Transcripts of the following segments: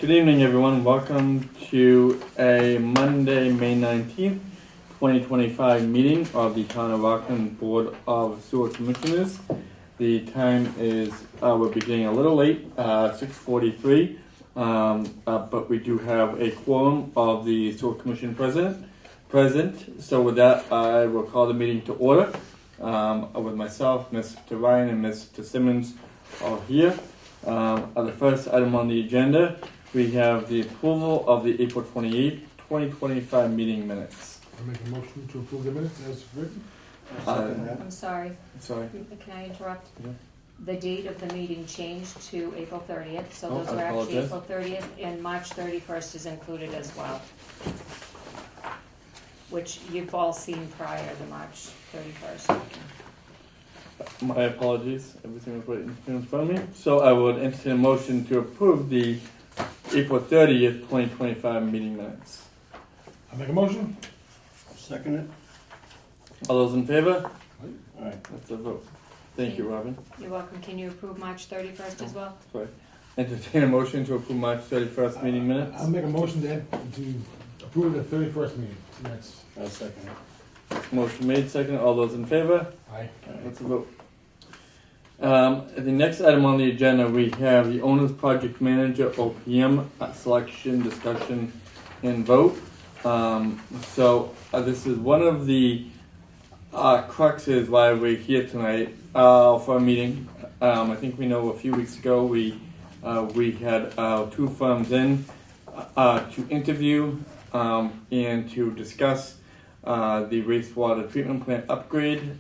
Good evening, everyone. Welcome to a Monday, May 19th, 2025 meeting of the Town of Rockland Board of Sewer Commissioners. The time is, we're beginning a little late, 6:43, but we do have a quorum of the Sewer Commission present. So with that, I will call the meeting to order with myself, Mr. Ryan, and Mr. Simmons all here. The first item on the agenda, we have the approval of the April 28th, 2025 meeting minutes. I make a motion to approve the minutes as written. I'm sorry, Sorry. can I interrupt? Yeah. The date of the meeting changed to April 30th, so Oh, those I are actually apologize. April 30th, and March 31st is included as well. Which you've all seen prior to March 31st. My apologies. Everything was right in front of me. So I would entertain a motion to approve the April 30th, 2025 meeting minutes. I make a motion. Second it? All those in favor? Alright. That's a vote. Thank you, Robin. You're welcome. Can you approve March 31st as well? Sorry. Entertain a motion to approve March 31st meeting minutes. I'll make a motion to approve the 31st meeting minutes. I'll second it. Motion made, second. All those in favor? Aye. That's a vote. The next item on the agenda, we have the owner's project manager, OPM, selection, discussion, and vote. This is one of the cruxes why we're here tonight for a meeting. I think we know a few weeks ago we had two firms in to interview and to discuss the wastewater treatment plant upgrade,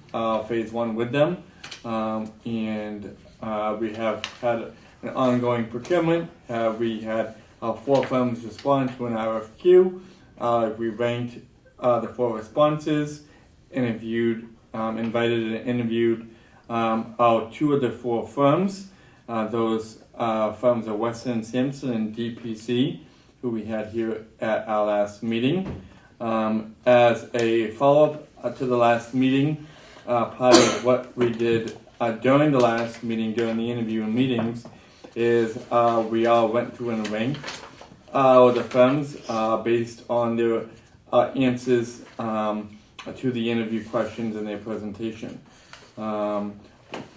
phase 1 with them. We have had an ongoing procurement. We had 4 firms respond to an RFQ. We ranked the 4 responses, invited and interviewed 2 of the 4 firms. Those firms are Weston Sampson and DPC, who we had here at our last meeting. As a follow-up to the last meeting, part of what we did during the last meeting, during the interview and meetings, is we all went through and ranked the firms based on their answers to the interview questions in their presentation.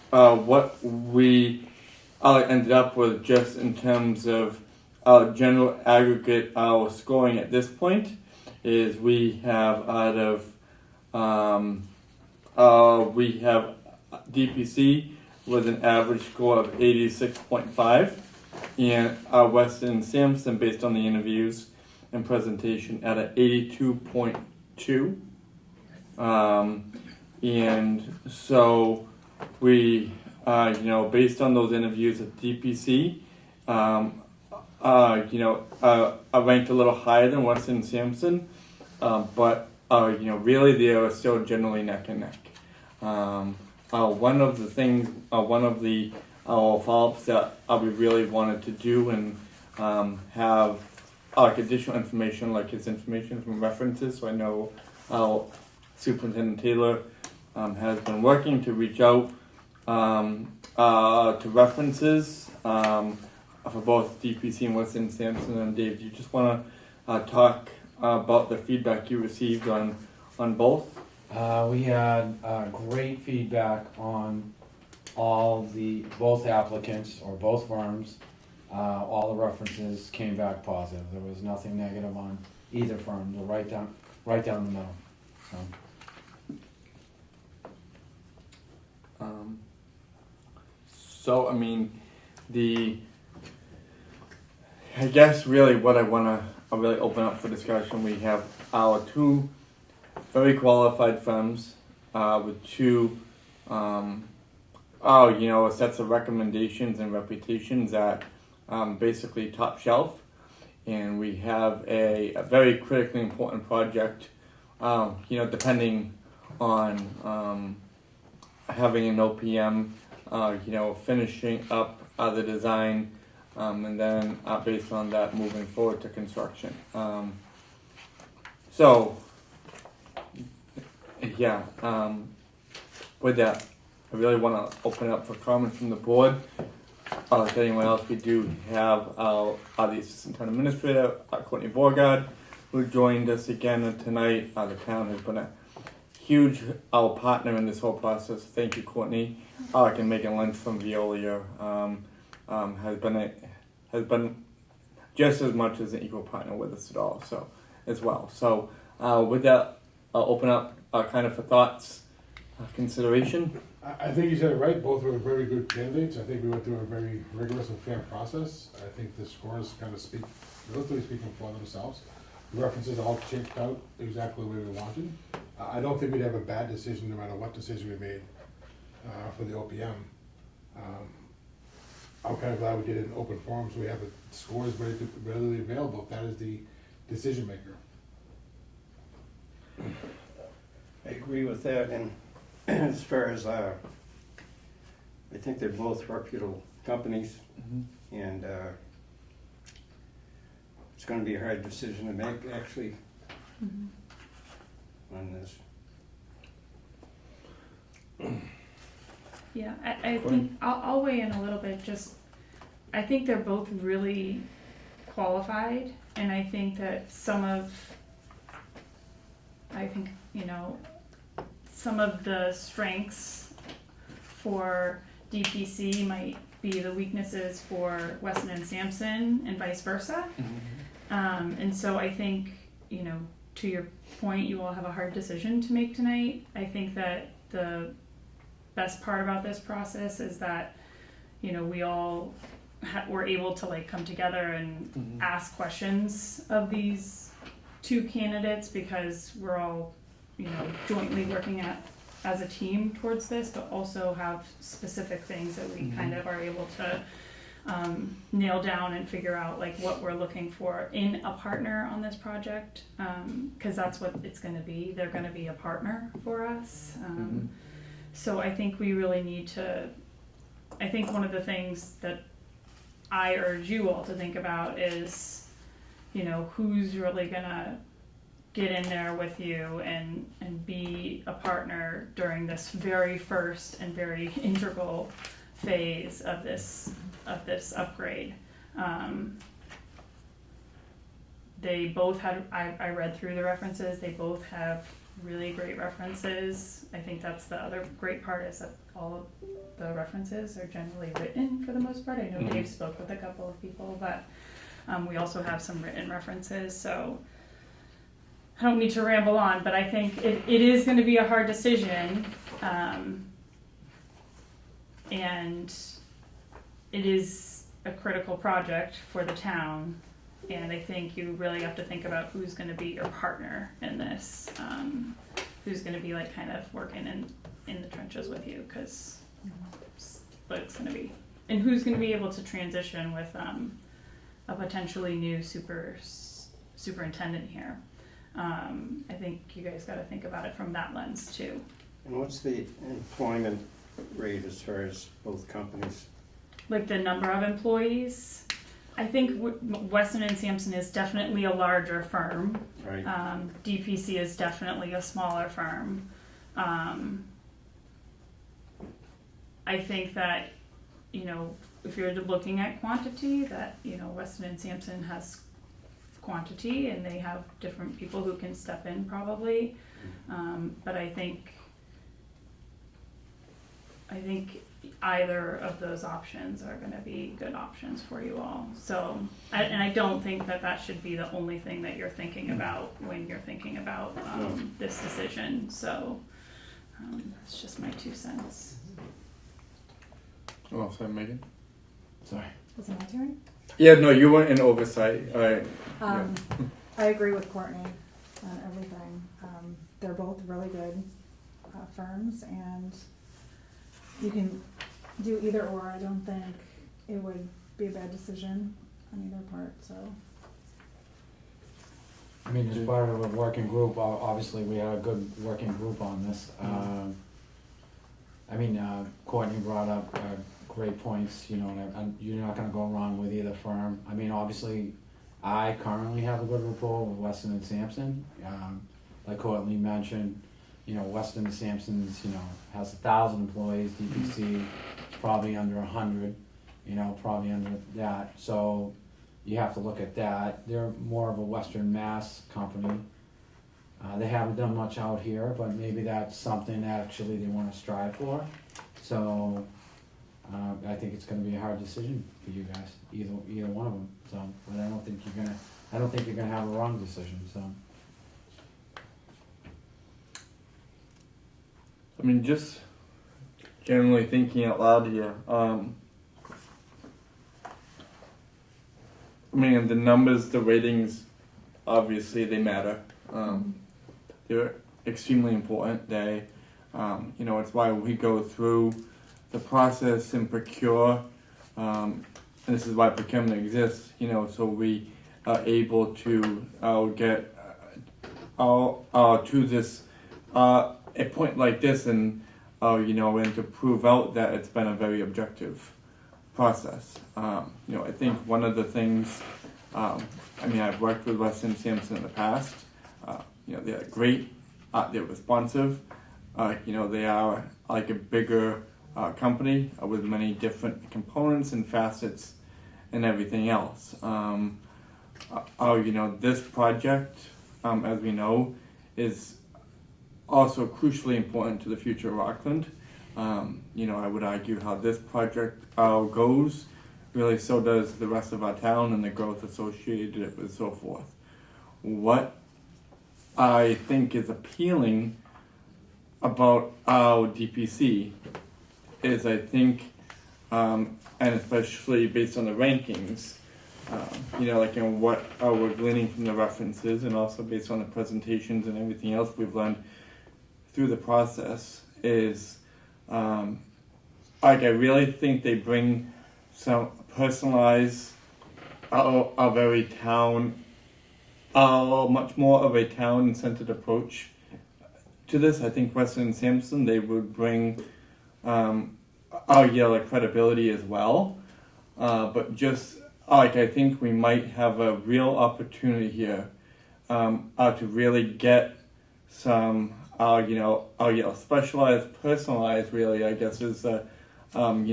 What we ended up with, just in terms of general aggregate scoring at this point, is we have we have DPC with an average score of 86.5, and Weston Sampson, based on the interviews and presentation, at an 82.2. And so we, based on those interviews at DPC, I ranked a little higher than Weston Sampson, but really they are still generally neck and neck. One of the follow-ups that we really wanted to do and have additional information, like his information from references. So I know Superintendent Taylor has been working to reach out to references for both DPC and Weston Sampson. And Dave, do you just want to talk about the feedback you received on both? We had great feedback on both applicants or both firms. All the references came back positive. There was nothing negative on either firm. They're right down the middle. So I mean, I guess really what I want to really open up for discussion. We have our 2 very qualified firms with 2 sets of recommendations and reputations that basically top shelf, and we have a very critically important project, depending on having an OPM, finishing up the design, and then based on that moving forward to construction. With that, I really want to open up for comments from the board. If anyone else, we do have the Assistant Town Administrator, Courtney Borgard, who joined us again tonight. The town has been a huge partner in this whole process. Thank you, Courtney. And making lunch from Veolia has been just as much as an equal partner with us at all. So as well. So with that, I'll open up kind of for thoughts, consideration. I think you said it right, both were very good candidates. I think we went through a very rigorous and fair process. I think the scores kind of speak, relatively speaking, for themselves. The references all checked out exactly the way we wanted. I don't think we'd have a bad decision no matter what decision we made for the OPM. I'm kind of glad we did it in open forum, so we have the scores readily available if that is the decision maker. I agree with that, and as far as, I think they're both reputable companies, and it's gonna be a hard decision to make, actually, on this. Yeah, I think I'll weigh in a little bit. Just, I think they're both really qualified, and I think that some of the strengths for DPC might be the weaknesses for Weston and Sampson, and vice versa. And so I think, to your point, you all have a hard decision to make tonight. I think that the best part about this process is that, we all were able to come together and ask questions of these two candidates, because we're all, jointly working as a team towards this, but also have specific things that we kind of are able to nail down and figure out what we're looking for in a partner on this project, because that's what it's going to be. They're going to be a partner for us. So I think we really need to, I think one of the things that I urge you all to think about is, who's really going to get in there with you and be a partner during this very first and very integral phase of this upgrade. They both had, I read through the references, they both have really great references. I think that's the other great part, is that all of the references are generally written for the most part. I know Dave spoke with a couple of people, but we also have some written references. So I don't need to ramble on, but I think it is going to be a hard decision, and it is a critical project for the town. And I think you really have to think about who's going to be your partner in this, who's going to be kind of working in the trenches with you, because what it's going to be, and who's going to be able to transition with a potentially new superintendent here. I think you guys got to think about it from that lens too. And what's the employment rate as far as both companies? The number of employees. I think Weston and Sampson is definitely a larger firm. Right. DPC is definitely a smaller firm. I think that, if you're looking at quantity, that, Weston and Sampson has quantity, and they have different people who can step in probably. But I think either of those options are going to be good options for you all. So, and I don't think that should be the only thing that you're thinking about when you're thinking about this decision. So, that's just my 2 cents. Well said, Megan. Sorry. Is it my turn? Yeah, no, you weren't in oversight. Yeah. I agree with Courtney on everything. They're both really good firms, and you can do either or. I don't think it would be a bad decision on either part. So, I mean, as part of a working group, obviously we had a good working group on this. Courtney brought up great points, and you're not going to go wrong with either firm. I mean, obviously, I currently have a good rapport with Weston and Sampson. Like Courtney mentioned, Weston and Sampson's, has 1,000 employees. DPC is probably under 100. probably under that. So you have to look at that. They're more of a Western Mass company. They haven't done much out here, but maybe that's something that actually they want to strive for. So I think it's going to be a hard decision for you guys, either one of them. So, but I don't think you're gonna have a wrong decision. So. I mean, just generally thinking out loud here. I mean, the numbers, the ratings, obviously they matter. They're extremely important. They, it's why we go through the process and procure. And this is why procurement exists. So we are able to get to this a point like this, and and to prove out that it's been a very objective process. I think one of the things. I've worked with Weston Sampson in the past. They're great. They're responsive. They are like a bigger company with many different components and facets and everything else. This project, as we know, is also crucially important to the future of Rockland. I would argue how this project goes, really so does the rest of our town and the growth associated with so forth. What I think is appealing about our DPC is I think, and especially based on the rankings, what we're gleaning from the references and also based on the presentations and everything else we've learned through the process is, I really think they bring some personalized, a very town, much more of a town-centered approach to this. I think Weston and Sampson, they would bring credibility as well. But just I think we might have a real opportunity here to really get some specialized, personalized. Really, I guess is what I'm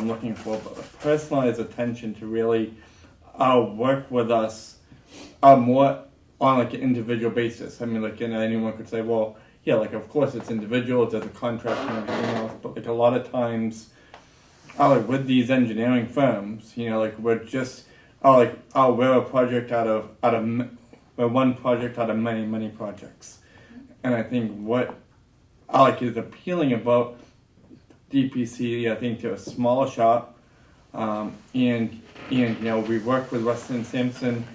looking for. But a personalized attention to really work with us more on an individual basis. I mean, anyone could say, well, yeah, of course it's individual, there's a contract and everything else, but a lot of times, with these engineering firms, we're just, we're a project we're one project out of many, many projects. And I think what is appealing about DPC, I think they're a smaller shop, and we work with Weston Sampson.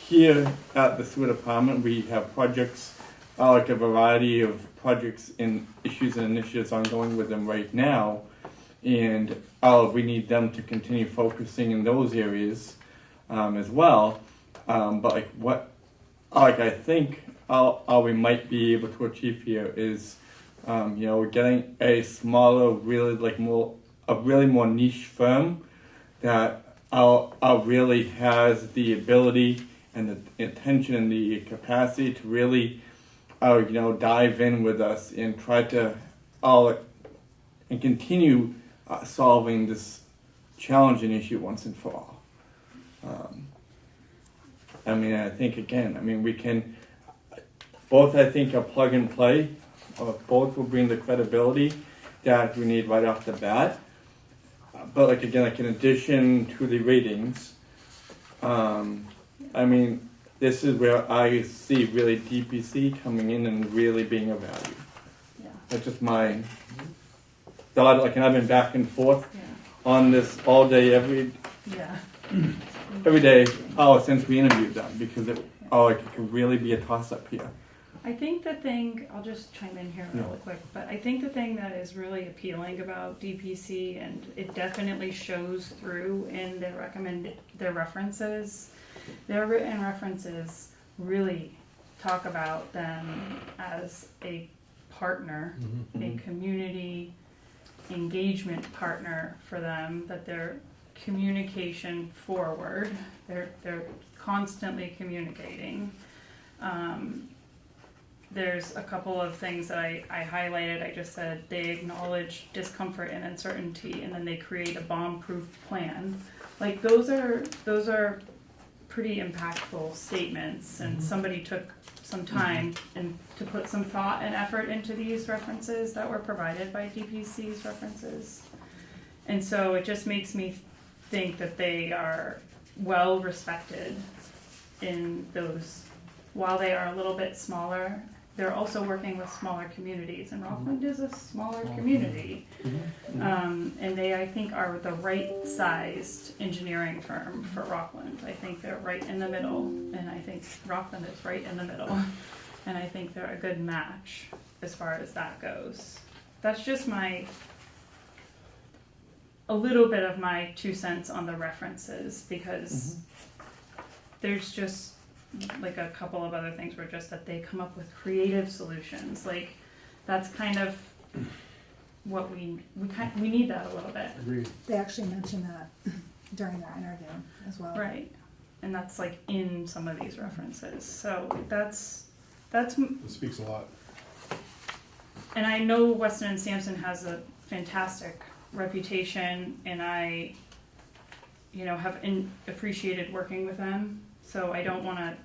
Here at the sewer department, we have projects, a variety of projects and issues and initiatives ongoing with them right now, and we need them to continue focusing in those areas as well. But I think we might be able to achieve here is, getting a smaller, really more niche firm that really has the ability and the attention and the capacity to really, dive in with us and try to, and continue solving this challenging issue once and for all. I think we can, both I think are plug and play, both will bring the credibility that we need right off the bat. But in addition to the ratings, this is where I see really DPC coming in and really being of value. Yeah. That's just my thought. And I've been back and forth Yeah. on this all day, every day, since we interviewed them, because it could really be a toss-up here. I think the thing, I'll just chime in here really quick, but I think the thing that is really appealing about DPC, and it definitely shows through in their references, their written references really talk about them as a partner, a community engagement partner for them, that they're communication forward, they're constantly communicating. there's a couple of things that I highlighted. I just said they acknowledge discomfort and uncertainty, and then they create a bomb-proof plan. Like those are pretty impactful statements, and somebody took some time and to put some thought and effort into these references that were provided by DPC's references. And so it just makes me think that they are well respected in those. While they are a little bit smaller, they're also working with smaller communities, and Rockland is a smaller community. And they, I think, are the right sized engineering firm for Rockland. I think they're right in the middle, and I think Rockland is right in the middle. And I think they're a good match as far as that goes. That's just a little bit of my 2 cents on the references, because there's just like a couple of other things were just that they come up with creative solutions. Like that's kind of what we need that a little bit. Agreed. They actually mentioned that during their interview as well. Right. And that's like in some of these references. So that's It speaks a lot. and I know Weston and Sampson has a fantastic reputation, and I, have appreciated working with them. So I don't want to,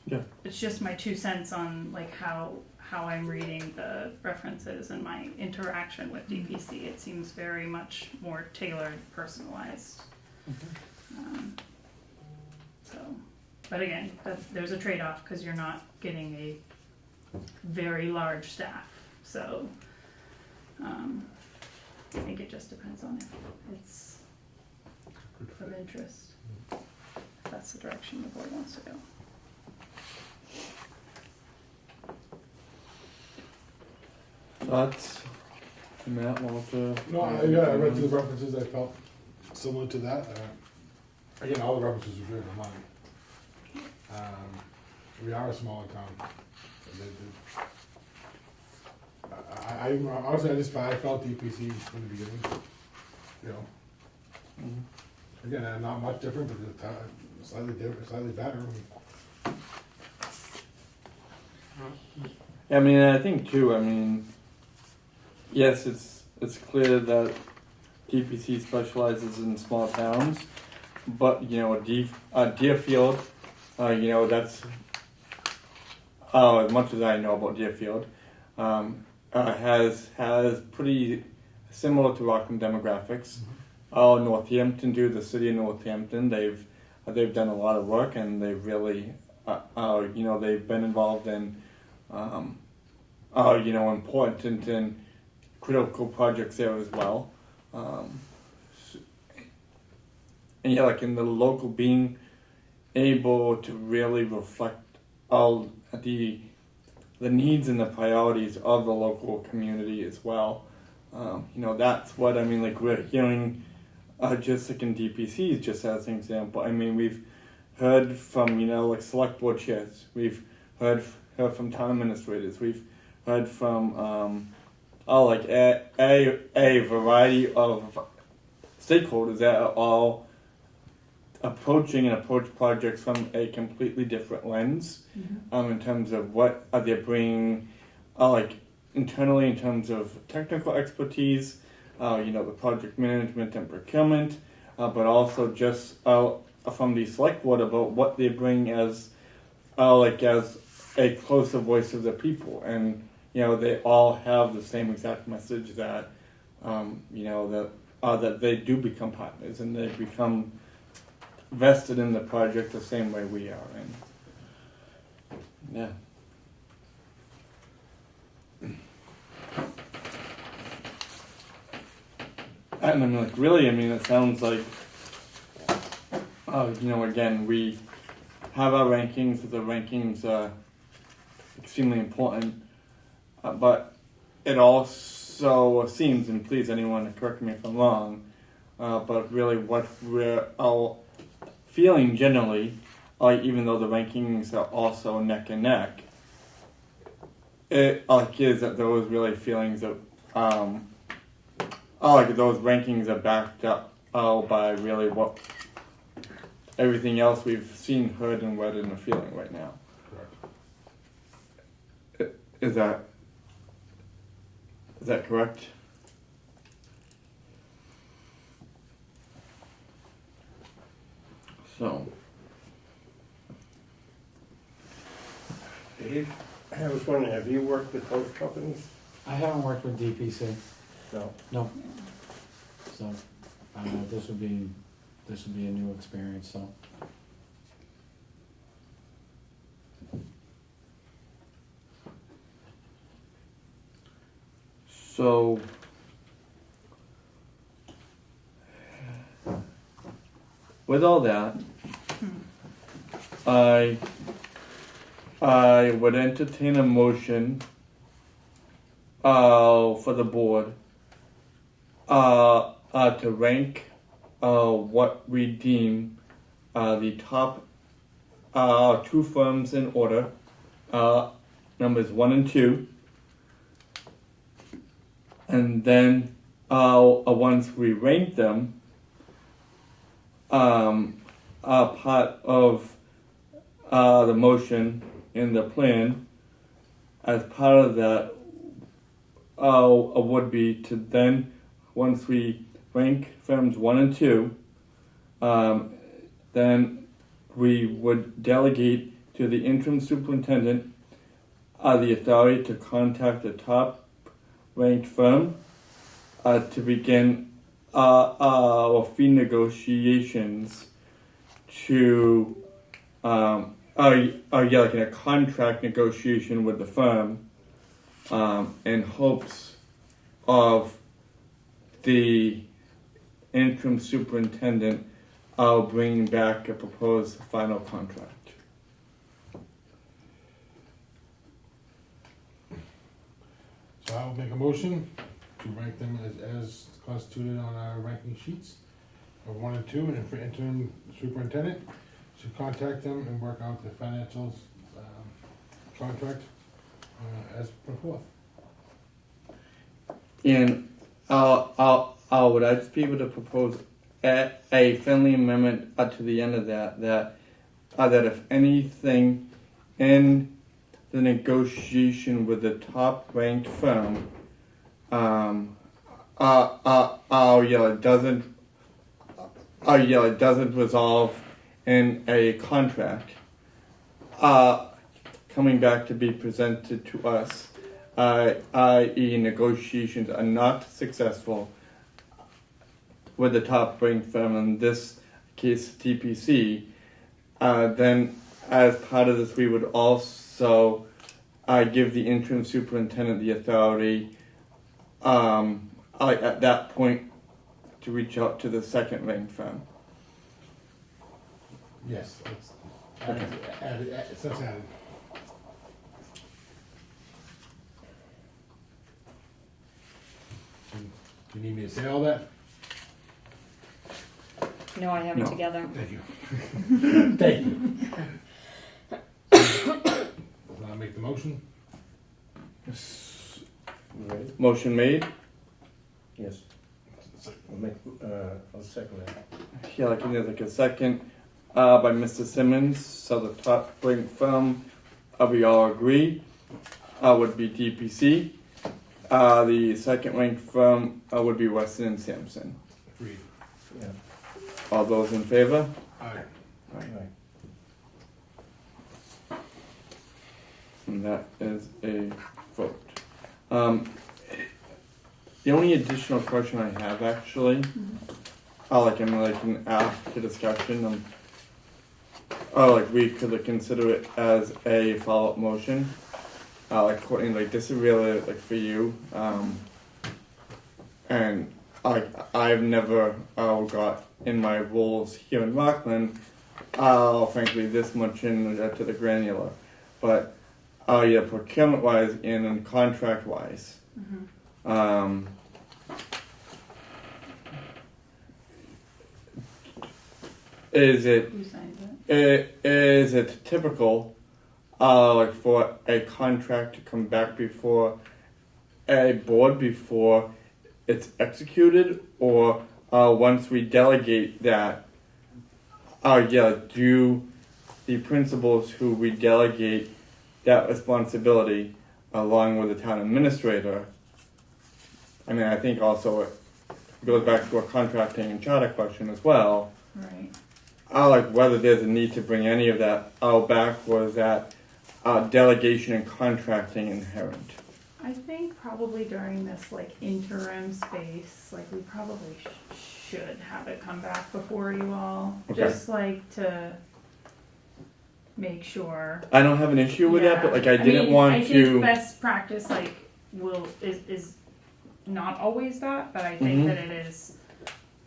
Yeah. it's just my 2 cents on like how I'm reading the references and my interaction with DPC. It seems very much more tailored, personalized. But again, there's a trade-off because you're not getting a very large staff. So I think it just depends on if it's of interest. If that's the direction the board wants to go. Thoughts? Matt, Walter? No, I read through the references, I felt similar to that. Again, all the references are good, I'm on. We are a smaller town. Honestly, I felt DPC from the beginning, Again, not much different, but slightly different, slightly better. I mean, I think too, yes, it's clear that DPC specializes in small towns, but, Deerfield, that's, as much as I know about Deerfield, has pretty similar to Rockland demographics. Northampton too, the city of Northampton, they've done a lot of work, and they've really, they've been involved in, important and critical projects there as well. And yeah, like in the local being able to really reflect all the needs and the priorities of the local community as well. That's what like we're hearing, just like in DPCs, just as an example. We've heard from like select board chairs. We've heard from town administrators. We've heard from a variety of stakeholders that are all approach projects from a completely different lens, in terms of what are they bringing, internally in terms of technical expertise, the project management and procurement, but also just from the select board about what they bring as a closer voice of the people, and they all have the same exact message that that they do become partners and they become vested in the project the same way we are, and yeah. And really, it sounds like, again, we have our rankings. The rankings are extremely important, but it also seems, and please anyone correct me if I'm wrong, but really what we're all feeling generally, even though the rankings are also neck and neck, it is that those really feelings of those rankings are backed up by really what everything else we've seen, heard, and read and are feeling right now. Correct. Is that correct? So, Dave, I was wondering, have you worked with both companies? I haven't worked with DPC, No. so this would be a new experience. So so with all that, I would entertain a motion for the board to rank what we deem the top two firms in order, numbers 1 and 2, and then once we rank them, part of the motion in the plan, as part of that, would be to then, once we rank firms 1 and 2, then we would delegate to the interim superintendent the authority to contact the top ranked firm to begin fee negotiations to like in a contract negotiation with the firm, in hopes of the interim superintendent bringing back a proposed final contract. So I'll make a motion to rank them as constituted on our ranking sheets of 1 and 2, and for interim superintendent should contact them and work out the financials contract as put forth. And would I just be able to propose a friendly amendment to the end of that if anything in the negotiation with the top ranked firm, it doesn't resolve in a contract, coming back to be presented to us, i.e. negotiations are not successful with the top ranked firm, in this case TPC, then as part of this we would also give the interim superintendent the authority at that point to reach out to the second ranked firm. Yes, it's added, so it's added. Do you need me to say all that? No, I have it No. together. Thank you. Thank you. I'll make the motion. Ready? Motion made. Yes. I'll second that. Yeah, like there's like a second by Mr. Simmons. So the top ranked firm, we all agree, would be DPC. The second ranked firm would be Weston and Sampson. Agreed. Yeah. All those in favor? Aye. Right. And that is a vote. The only additional question I have actually, in after discussion, we could consider it as a follow-up motion. Courtney, this is really for you. And I've never got in my roles here in Rockland, frankly, this much into the granular, but procurement wise and contract wise. Is it Who signs it? is it typical for a contract to come back before a board before it's executed, or once we delegate that, do the principals who we delegate that responsibility along with the town administrator. I mean, I think also it goes back to a contracting and charter question as well. Right. Like whether there's a need to bring any of that out back, was that delegation and contracting inherent? I think probably during this like interim space, like we probably should have it come back before you all, Okay. just like to make sure. I don't have an issue with that, but like I didn't mean, want I to. think best practice like is not always that, but I think Mhm. that it is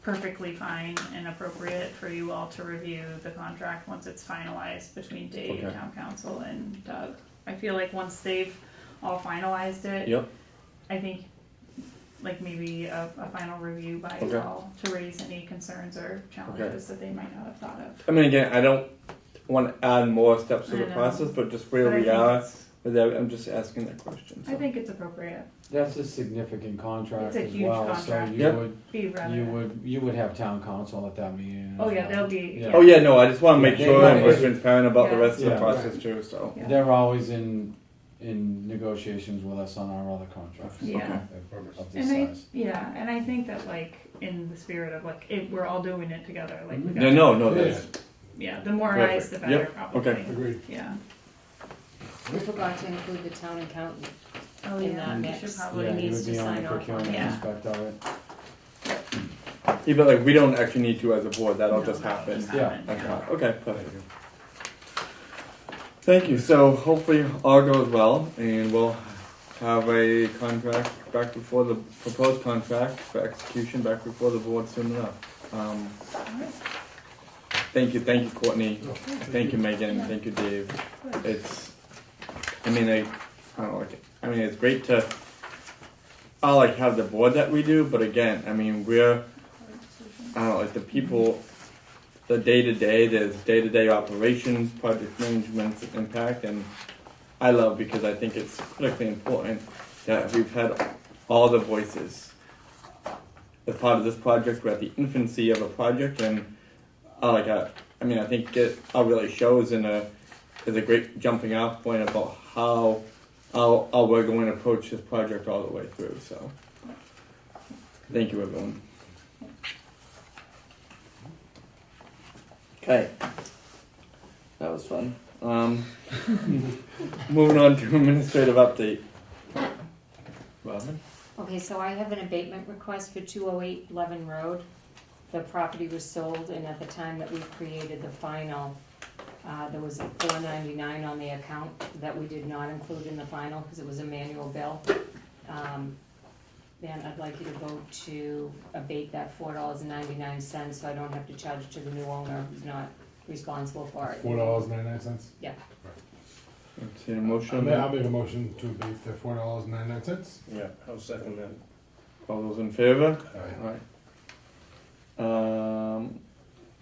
perfectly fine and appropriate for you all to review the contract once it's finalized between Dave, Okay. town council, and Doug. I feel like once they've all finalized it, Yep. I think like maybe a final review by you Okay. all to raise any concerns or challenges that they might not have thought of. I mean, again, I don't want to add more steps to I the know. process, but just where But I we think are it's- with that, I'm just asking that question. I think it's appropriate. That's a significant contract It's a as huge well, contract. so Yep. Be rather. you would have town council at that meeting. Oh as yeah, well. they'll be. Yeah. Oh yeah, no, I just want to Yeah, make they sure might- and we're transparent about the Yeah. rest of the Yeah. process too. So Yeah. They're always in negotiations with us on our other contracts. Yeah. Okay. Of this And size. and I think that like in the spirit of like we're all doing it together. Like we no, no, Yeah. that's yeah, the more Perfect. eyes, the better. Yep. Probably. Okay. Agreed. Yeah. We forgot to include the town accountant. Oh In yeah. that You mix. should probably Yeah, he needs would to be on the sign off on procurement it. Yeah. aspect of it. yeah, but like we don't actually need to as a board. That'll No, just that'll happen. just Yeah. happen, That's yeah. fine. Okay, perfect. Thank you. So hopefully all goes well, and we'll have a contract back before the proposed contract for execution back before the board soon enough. Thank you, Courtney. Thank you, Megan. Thank you, Dave. It's, I mean, I don't know, like, I mean, it's great to, I like have the board that we do, but again, I mean, we're, I don't know, like the people, the day-to-day, there's day-to-day operations, project management, impact, and I love because I think it's critically important that we've had all the voices. As part of this project, we're at the infancy of a project, and I mean, I think it really shows is a great jumping off point about how we're going to approach this project all the way through. So, thank you, everyone. Okay, that was fun. Moving on to administrative update. Robin? Okay, so I have an abatement request for 208 Levin Road. The property was sold, and at the time that we created the final, there was a $4.99 on the account that we did not include in the final because it was a manual bill. And I'd like you to vote to abate that $4.99 so I don't have to charge it to the new owner who's not responsible for it. $4.99. Yeah. Entertain a motion. I'll make a motion to abate the $4.99. Yeah, I'll second that. All those in favor? Aye. Alright. All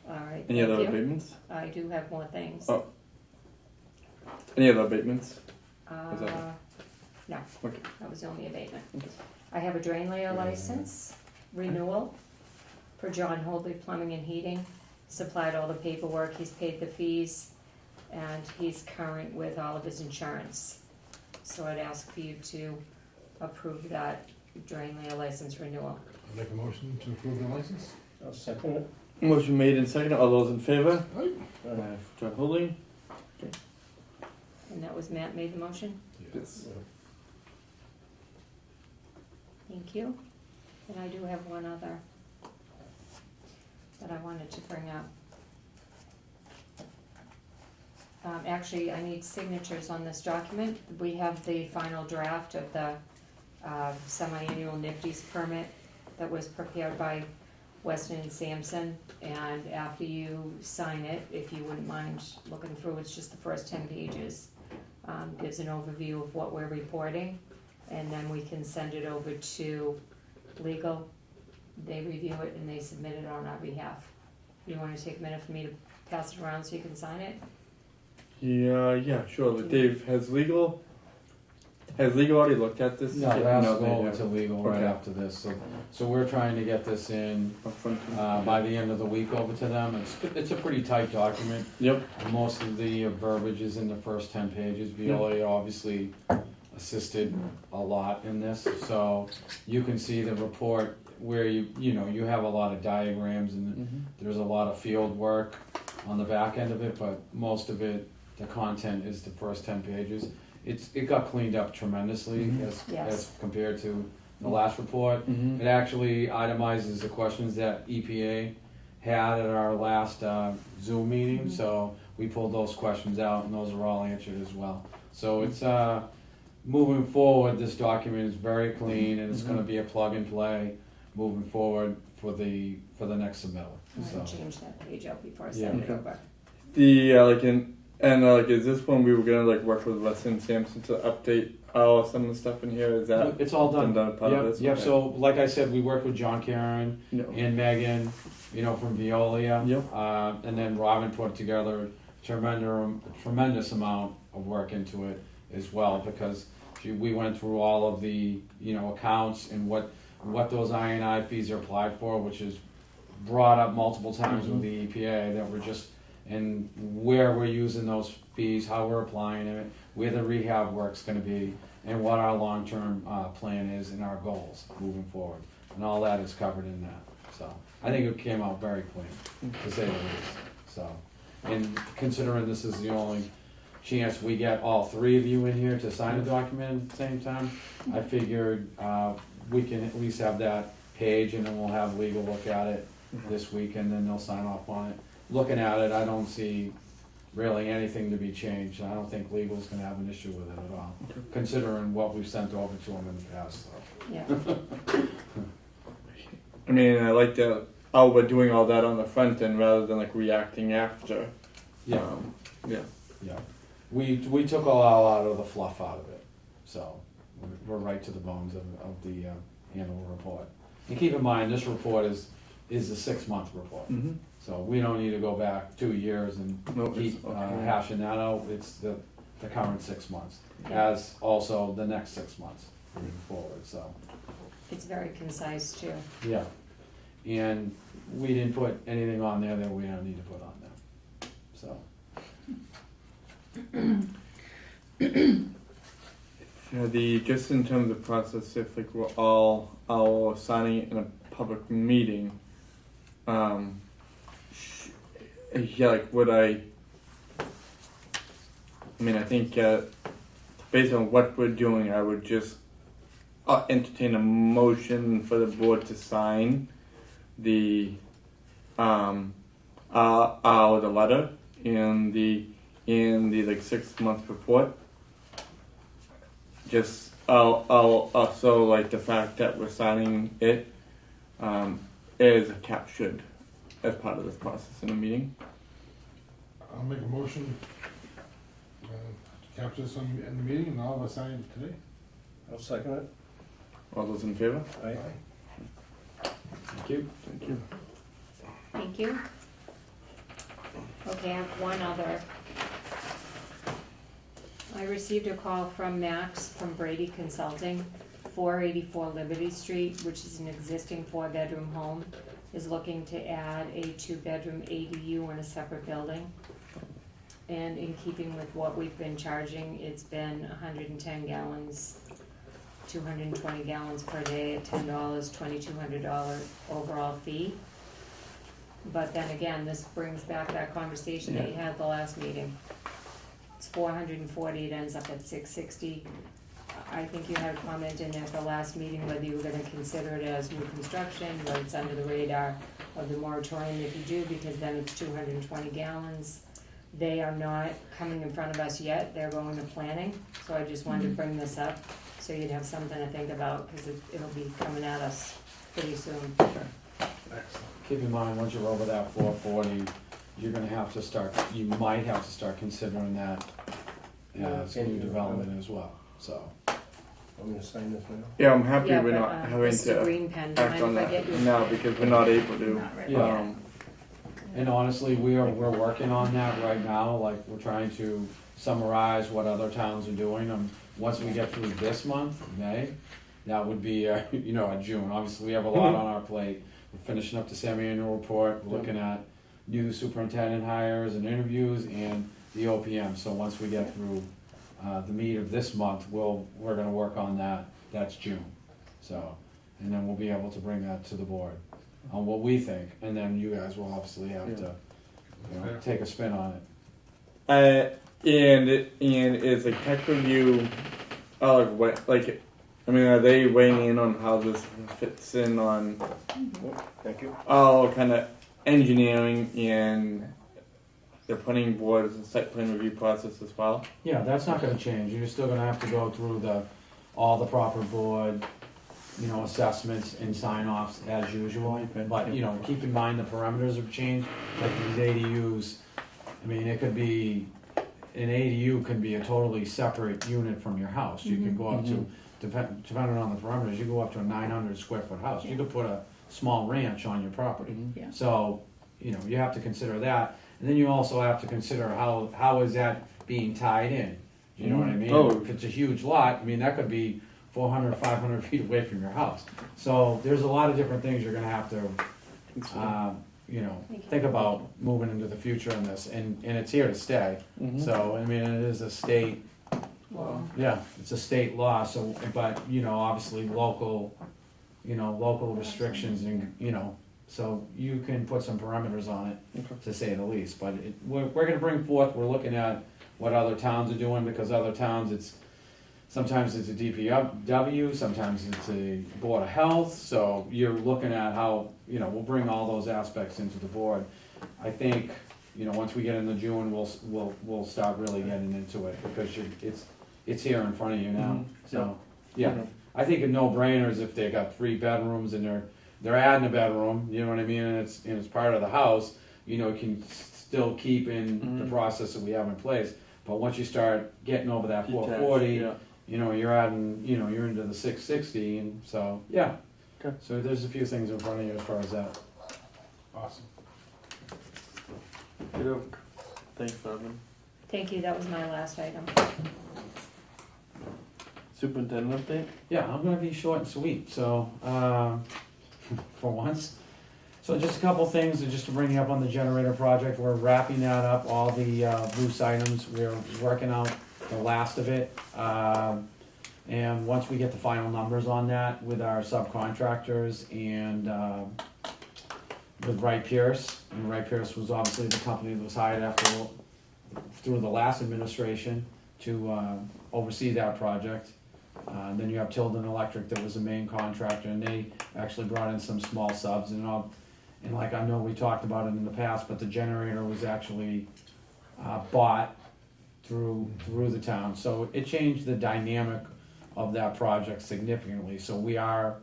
right, Any thank other you. abatements? I do have more things. Oh. Any other abatements? is that it? No, Okay. that was the only abatement. Okay. I have a drain layer license renewal for John Holdley Plumbing and Heating. Supplied all the paperwork, he's paid the fees, and he's current with all of his insurance. So I'd ask for you to approve that drain layer license renewal. I'll make a motion to approve the license. I'll second it. Motion made and seconded. All those in favor? Aye. John Holding? And that was Matt made the motion? Yes. Thank you. And I do have one other that I wanted to bring up. Actually, I need signatures on this document. We have the final draft of the semi-annual NIFTY's permit that was prepared by Weston and Sampson. And after you sign it, if you wouldn't mind looking through, it's just the first 10 pages. Gives an overview of what we're reporting, and then we can send it over to legal. They review it and they submit it on our behalf. You wanna take a minute for me to pass it around so you can sign it? Yeah, sure. But Dave, has legal already looked at this? No, it has to they go over haven't. to legal right Okay. after this, so we're trying to get this in, Upfront. by the end of the week over to them. It's a pretty tight document. Yep. Most of the verbiage is in the first 10 pages. Viola obviously assisted a lot in this, so you can see the report where you have a lot of diagrams and there's a lot of field work on the back end of it, but most of it, the content is the first 10 pages. It got cleaned up tremendously as Yes. compared to the last report. It actually itemizes the questions that EPA had at our last Zoom meeting, so we pulled those questions out and those are all answered as well. So it's moving forward, this document is very clean and it's gonna be a plug and play moving forward for the next submittal. I'm So gonna change that page out before I send it Okay. over. The is this when we were gonna like work with Weston Sampson to update some of the stuff in here? Is that it's all done. part of this? Yep. Okay. So like I said, we worked with John Karen No. and Megan, from Veolia. Yep. And then Robin put together a tremendous amount of work into it as well, because we went through all of the, accounts and what those I&I fees are applied for, which is brought up multiple times with the EPA, that we're just, and where we're using those fees, how we're applying it, where the rehab work's gonna be, and what our long-term plan is and our goals moving forward. And all that is covered in that. So I think it came out very clean, to say the least. So, and considering this is the only chance we get all three of you in here to sign a document at the same time, I figured we can at least have that page, and then we'll have legal look at it this week, and then they'll sign off on it. Looking at it, I don't see really anything to be changed. I don't think legal's gonna have an issue with it at all, considering what we've sent over to them in the past, so. Yeah, I mean, I like that. Oh, we're doing all that on the front end rather than like reacting after. Yeah, Yeah. yeah. We took a lot of the fluff out of it, so we're right to the bones of the annual report. And keep in mind, this report is a 6-month report. Mm-hmm. So we don't need to go back 2 years and No, keep it's okay. hashing that out. It's the current 6 months, as also the next 6 months moving forward, so, it's very concise too. yeah. And we didn't put anything on there that we don't need to put on there, so. Just in terms of process, if like we're all signing it in a public meeting, would I mean, I think based on what we're doing, I would just entertain a motion for the board to sign the letter in the like 6-month report. Just also like the fact that we're signing it is captured as part of this process in a meeting. I'll make a motion to capture this in the meeting, and all of us sign it today. I'll second it. All those in favor? Aye. Thank you. Thank you. Thank you. Okay, I have one other. I received a call from Max from Brady Consulting, 484 Liberty Street, which is an existing 4-bedroom home, is looking to add a 2-bedroom ADU in a separate building. And in keeping with what we've been charging, it's been 110 gallons, 220 gallons per day at $10, $2,200 overall fee. But then again, this brings back that conversation that you had at the last meeting. It's 440, it ends up at 660. I think you had a comment in at the last meeting whether you were gonna consider it as new construction, whether it's under the radar of the moratorium if you do, because then it's 220 gallons. They are not coming in front of us yet, they're going to planning, so I just wanted to bring this up, so you'd have something to think about, because it'll be coming at us pretty soon. Keep in mind, once you're over that 440, you're gonna have to start, you might have to start considering that as new development as well, so. I'm gonna sign this now. Yeah, I'm happy Yeah, we're but, not having this is a to green pen, do you act mind on if I get that you? now because we're not able to. Not ready. Yeah. And honestly, we're working on that right now, like, we're trying to summarize what other towns are doing, once we get through this month, May, that would be, a June, obviously, we have a lot on our plate. We're finishing up the semi-annual report, we're looking at new superintendent hires and interviews, and the OPM, so once we get through the meet of this month, we're gonna work on that, that's June. So, and then we'll be able to bring that to the board on what we think, and then you guys will obviously have to, take a spin on it. And is a tech review, are they weighing in on how this fits in on Thank you. all kind of engineering and the planning board's site plan review process as well? Yeah, that's not gonna change, you're still gonna have to go through all the proper board, assessments and sign-offs as usual. But, keep in mind the parameters have changed, like these ADUs, I mean, it could be, an ADU can be a totally separate unit from your house. You can go up to, depending on the parameters, you go up to a 900 square foot house. You could put a small ranch on your property. Yeah. So, you have to consider that. And then you also have to consider how is that being tied in? Do you know what I mean? Oh. If it's a huge lot, I mean, that could be 400, 500 feet away from your house. So there's a lot of different things you're gonna have to, think about moving into the future in this, and it's here to stay. So, I mean, it is a state, it's a state law, so, but, obviously local restrictions and, so you can put some parameters on it, to say the least. But we're gonna bring forth, we're looking at what other towns are doing, because other towns, sometimes it's a DPW, sometimes it's a Board of Health, so you're looking at how, we'll bring all those aspects into the board. I think, once we get into June, we'll start really getting into it, because it's here in front of you now, so, yeah. I think a no-brainer is if they got 3 bedrooms and they're adding a bedroom, you know what I mean, and it's part of the house, can still keep in the process that we have in place. But once you start getting over that 440, you're adding, you're into the 660, and so, yeah. Okay. So there's a few things in front of you as far as that. Awesome. Thanks, Evan. Thank you, that was my last item. Superintendent update? Yeah, I'm gonna be short and sweet, so, for once. So just a couple things, just to bring you up on the generator project, we're wrapping that up, all the loose items, we're working out the last of it. And once we get the final numbers on that with our subcontractors and with Wright Pierce, and Wright Pierce was obviously the company that was hired through the last administration to oversee that project. Then you have Tilden Electric that was the main contractor, and they actually brought in some small subs, and like I know we talked about it in the past, but the generator was actually bought through the town, so it changed the dynamic of that project significantly. So we are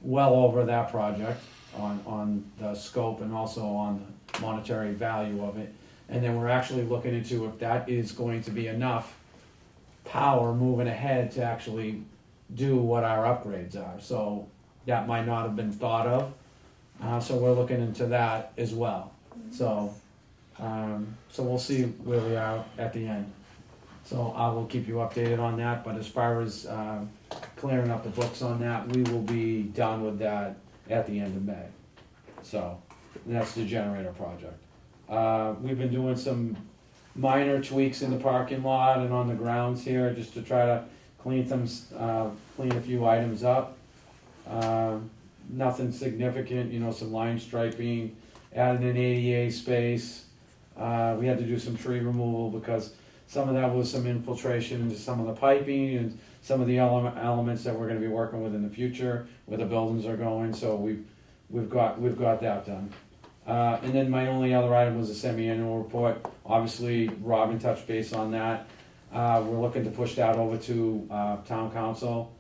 well over that project on the scope and also on the monetary value of it. And then we're actually looking into if that is going to be enough power moving ahead to actually do what our upgrades are. So that might not have been thought of. So we're looking into that as well. So we'll see where we are at the end. So I will keep you updated on that, but as far as clearing up the books on that, we will be done with that at the end of May. So that's the generator project. We've been doing some minor tweaks in the parking lot and on the grounds here, just to try to clean a few items up. Nothing significant, some line striping, added an ADA space. We had to do some tree removal because some of that was some infiltration into some of the piping and some of the elements that we're gonna be working with in the future, where the buildings are going, so we've got that done. And then my only other item was a semi-annual report. Obviously, Robin touched base on that. We're looking to push that over to town council.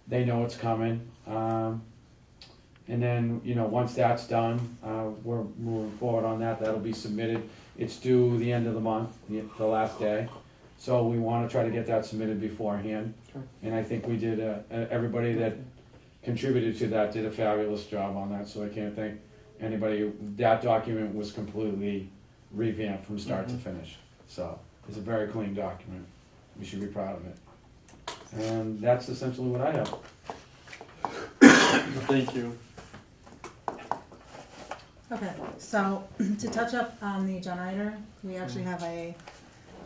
They know it's coming. And then, once that's done, we're moving forward on that. That'll be submitted. It's due the end of the month, the last day. So we want to try to get that submitted beforehand. Sure. And I think we did, everybody that contributed to that did a fabulous job on that, so I can't thank anybody. That document was completely revamped from start to finish. So it's a very clean document. We should be proud of it. And that's essentially what I have. Thank you. Okay, so to touch up on the generator, we actually have a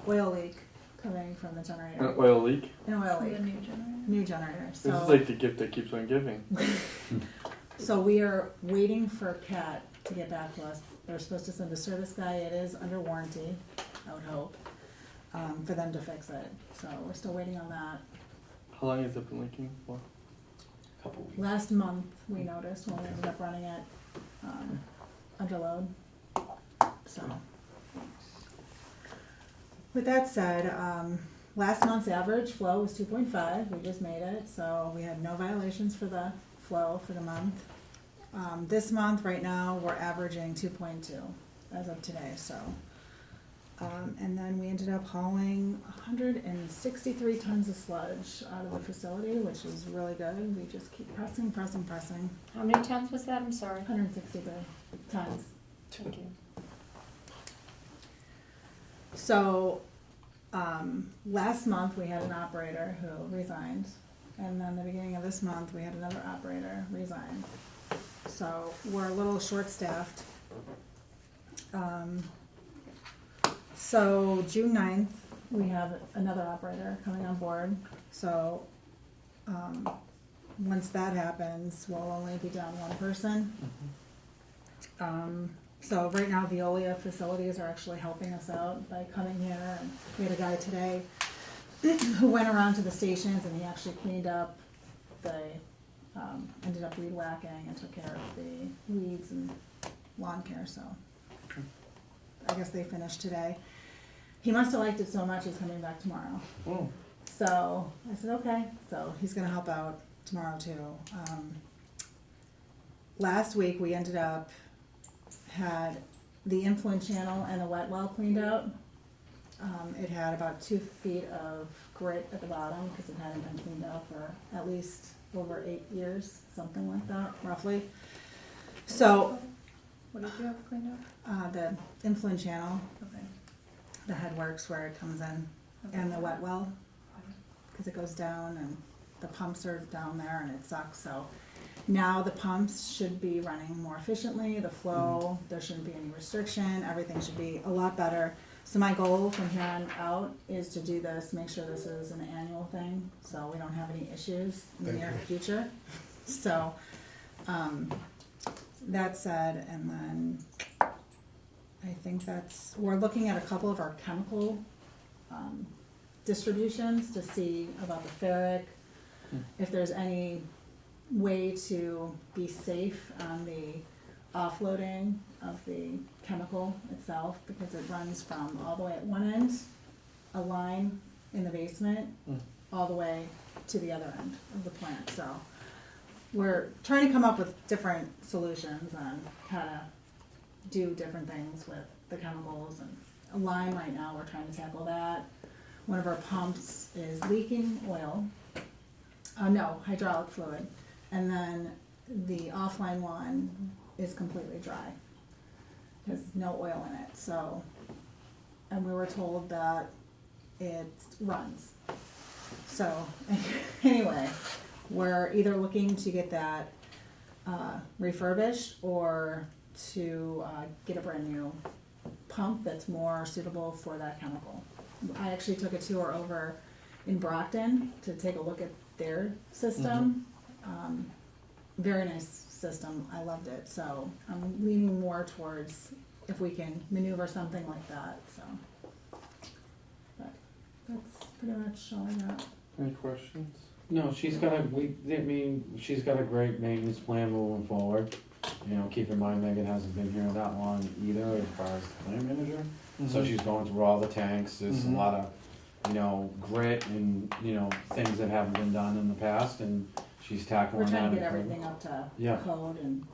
oil leak coming from the An generator. oil leak. An oil The leak, new generator. new generator, This so. is like the gift that keeps on giving. So we are waiting for CAT to get back to us. They're supposed to send a service guy. It is under warranty, I would hope, for them to fix it. So we're still waiting on that. How long has it been leaking for? Couple weeks. Last month, we noticed when we ended up running it under load. So, with that said, last month's average flow was 2.5. We just made it, so we had no violations for the flow for the month. This month, right now, we're averaging 2.2 as of today. So, and then we ended up hauling 163 tons of sludge out of the facility, which is really good. We just keep pressing. How many tons was that? I'm sorry. 163 tons. Thank you. So, last month we had an operator who resigned, and then the beginning of this month we had another operator resign. So we're a little short-staffed. So June 9th, we have another operator coming on board. So, once that happens, we'll only be down one person. So right now, Veolia facilities are actually helping us out by coming here, and we had a guy today who went around to the stations and he actually cleaned up ended up weed whacking and took care of the weeds and lawn care, so. I guess they finished today. He must have liked it so much he's coming back tomorrow. Oh. So I said, okay, so he's gonna help out tomorrow too. Last week, we ended up, had the influent channel and the wet well cleaned out. It had about 2 feet of grit at the bottom because it hadn't been cleaned out for at least over 8 years, something like that, roughly. So, What did you have cleaned up? the influent channel, Okay. the headworks where it comes in, and the wet well, because it goes down and the pumps are down there and it sucks. So now the pumps should be running more efficiently, the flow, there shouldn't be any restriction, everything should be a lot better. So my goal from here on out is to do this, make sure this is an annual thing, so we don't have any issues in the Thank near you. future. So, that said, and then I think we're looking at a couple of our chemical distributions to see about the ferric, if there's any way to be safe on the offloading of the chemical itself, because it runs from all the way at one end, a line in the basement, all the way to the other end of the plant. So we're trying to come up with different solutions on how to do different things with the chemicals, and a line right now, we're trying to tackle that. One of our pumps is leaking oil, hydraulic fluid, and then the offline one is completely dry. There's no oil in it, so, and we were told that it runs. So, anyway, we're either looking to get that refurbished or to get a brand new pump that's more suitable for that chemical. I actually took a tour over in Brockton to take a look at their system. Very nice system, I loved it, so I'm leaning more towards if we can maneuver something like that, so. But that's pretty much all I got. Any questions? No, she's got she's got a great maintenance plan moving forward. You know, keep in mind Megan hasn't been here that long either as far as the plant manager. So she's going through all the tanks, there's a lot of, grit and, things that haven't been done in the past, and she's tackling We're that. trying to get and- everything up to Yeah. code, and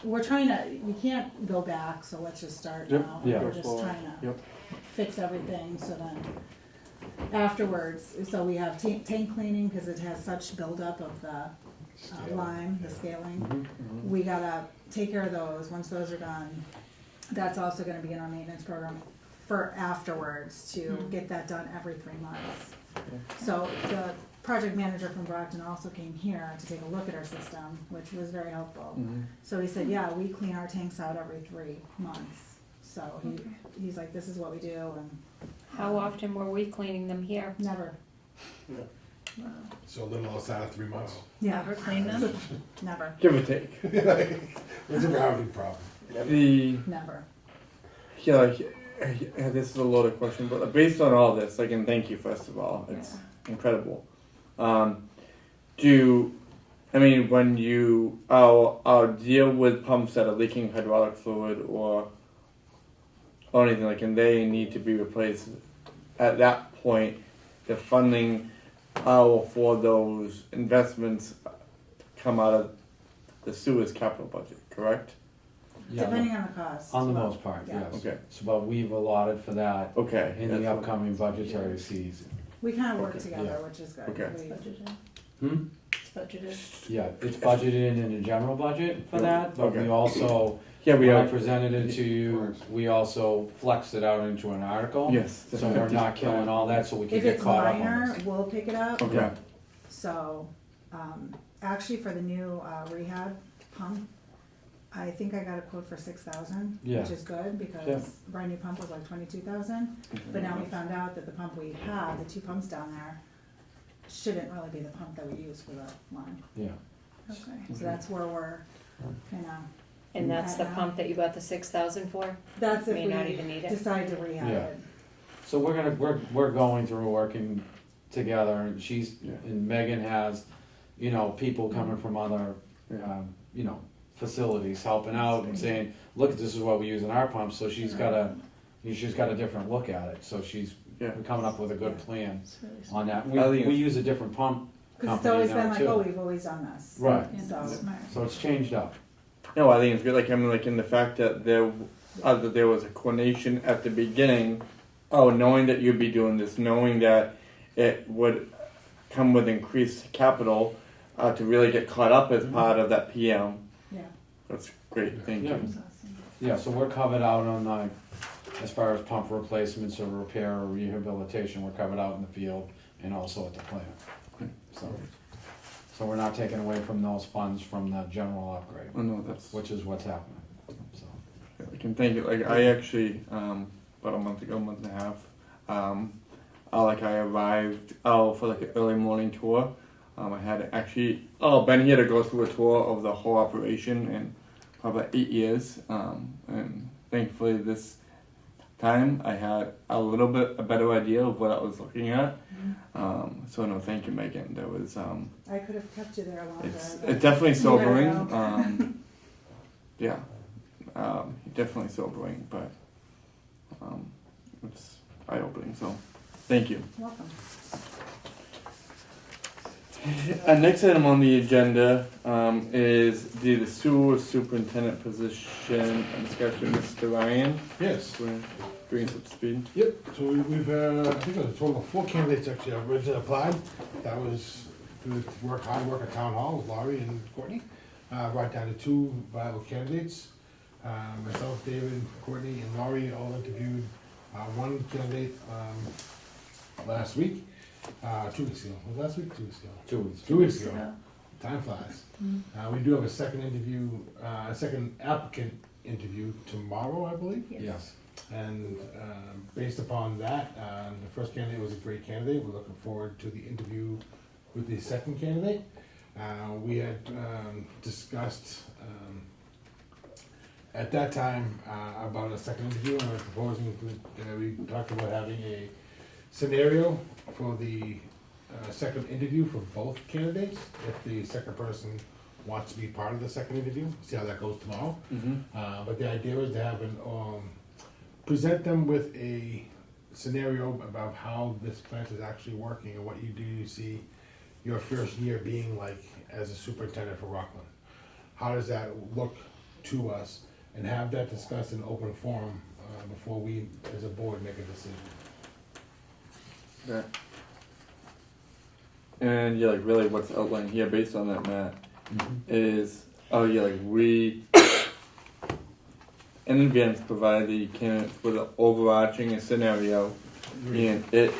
we're trying to, you can't go back, so let's just start Yep. now. Yeah. We're Go just forward. trying to Yep. fix everything, so then afterwards, so we have tank cleaning, because it has such buildup of the lime, the scaling. We gotta take care of those. Once those are done, that's also gonna be in our maintenance program for afterwards, to get that done every 3 months. So the project manager from Brockton also came here to take a look at our system, which was very helpful. So he said, yeah, we clean our tanks out every 3 months. So he's like, this is what we do, and How often were we cleaning them here? Never. So a little outside of 3 months. Never clean them? Never, Give or take. It's a rounding problem. The never. yeah, like, this is a loaded question, but based on all this, like, and thank you first of all, it's incredible. When you deal with pumps that are leaking hydraulic fluid or anything like, and they need to be replaced, at that point, the funding for those investments come out of the sewer's capital budget, correct? Yeah, Depending on the cost. on the Well, most part, yeah. yes. Okay. So, but we've allotted for that Okay. in that's the what- upcoming budgetary season. We kind of work Okay, together, yeah. which is good. Okay. It's We- budgeted. Hmm? It's budgeted. Yeah, it's budgeted in the general budget for that, but Okay. we also, Yeah, we when I are. presented it to you, we also flexed it out into an article. Yes. So we're not killing all that, so we can If get it's caught up on minor, this. we'll pick it up. Okay. Yeah. So, actually for the new rehab pump, I think I got a quote for 6,000, Yeah. which is good because Yeah. brand new pump was like 22,000. But now we found out that the pump we have, the 2 pumps down there, shouldn't really be the pump that we use for the line. Yeah, Okay. So that's where we're, And that's the pump that you got the 6,000 for? that's if May not even need we it. decide to rehab Yeah. it. so we're going through, working together, and Yeah. and Megan has, people coming from other, facilities helping out and saying, look, this is what we use in our pumps, so she's got a different look at it, so she's Yeah. coming up with a good plan It's really smart. on that. I think We it's- use a different pump Cause it's company always been now like, oh, too. we've always done this. Right, Yeah, So- that's smart. so it's changed up. No, I think it's good. Like, in the fact that there was a coordination at the beginning. Oh, knowing that you'd be doing this, knowing that it would come with increased capital to really get caught up as part of that PM. Yeah. That's great. Thank Yeah. you. That's awesome. Yeah, so we're covered out on as far as pump replacements or repair or rehabilitation, we're covered out in the field and also at the plant. So we're not taking away from those funds from the general upgrade, Oh no, that's. which is what's happening, so. I can thank you. Like, I actually about a month and a half. I arrived for like an early morning tour. I had actually been here to go through a tour of the whole operation in probably 8 years. And thankfully this time I had a little bit a better idea of what I was looking at. So no, thank you, Megan. There was I could have kept you there longer. it's but definitely you sobering. never know. Yeah, definitely sobering, but it's eye-opening. So, thank you. Welcome. Next item on the agenda is the sewer superintendent position and discussion. Mr. Ryan, Yes. we're bringing us up to speed. Yep, so we've, I think it was a total of 4 candidates actually originally applied. That was through hard work at Town Hall with Laurie and Courtney. Brought down to 2 viable candidates. Myself, David, Courtney, and Laurie all interviewed 1 candidate last week. 2 weeks ago. Was it last week? 2 weeks ago. 2 weeks. 2 weeks ago. Time flies. We do have a second interview, a second applicant interview tomorrow, I believe. Yes. And based upon that, the first candidate was a great candidate. We're looking forward to the interview with the second candidate. We had discussed at that time about a second interview, and we're proposing, we talked about having a scenario for the second interview for both candidates, if the second person wants to be part of the second interview, see how that goes tomorrow. Mm-hmm. But the idea was to have present them with a scenario about how this plant is actually working and what you do see your first year being like as a superintendent for Rockland. How does that look to us, and have that discussed in open forum before we, as a board, make a decision. Yeah. And yeah, like really what's outlined here based on that, Matt, is we in advance provide the candidates with an overarching scenario, and it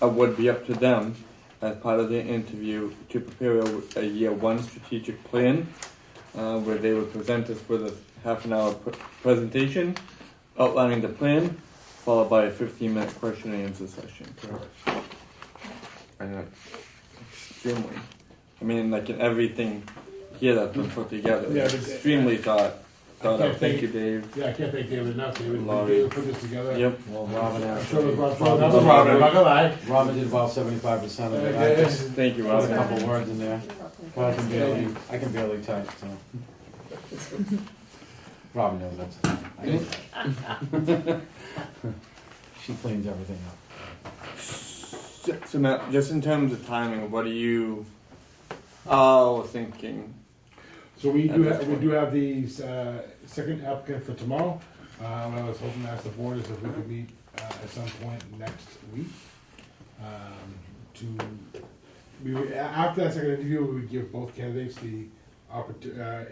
would be up to them as part of the interview to prepare a year 1 strategic plan, where they would present us with a half an hour presentation outlining the plan, followed by a 15-minute question and answer session. And extremely, I mean, like in everything here that's been put together, Yeah, it's but- extremely thought can't out. Thank think- you, Dave. Yeah, I can't thank David enough. Laurie. David put this together. Yep. Well, Robin I'm actually. sure it was Robin, I'm not gonna lie. Robin did about 75% of it. I Okay. just Thank you, put a Robin. couple words in there. But I can barely type, so. Robin knows that. I know. She cleans everything up. So now, just in terms of timing, what are you all thinking? So we At do this have, we do have the second applicant for tomorrow. What I was hoping to ask the board is if we could meet at some point next week. After that second interview, we would give both candidates the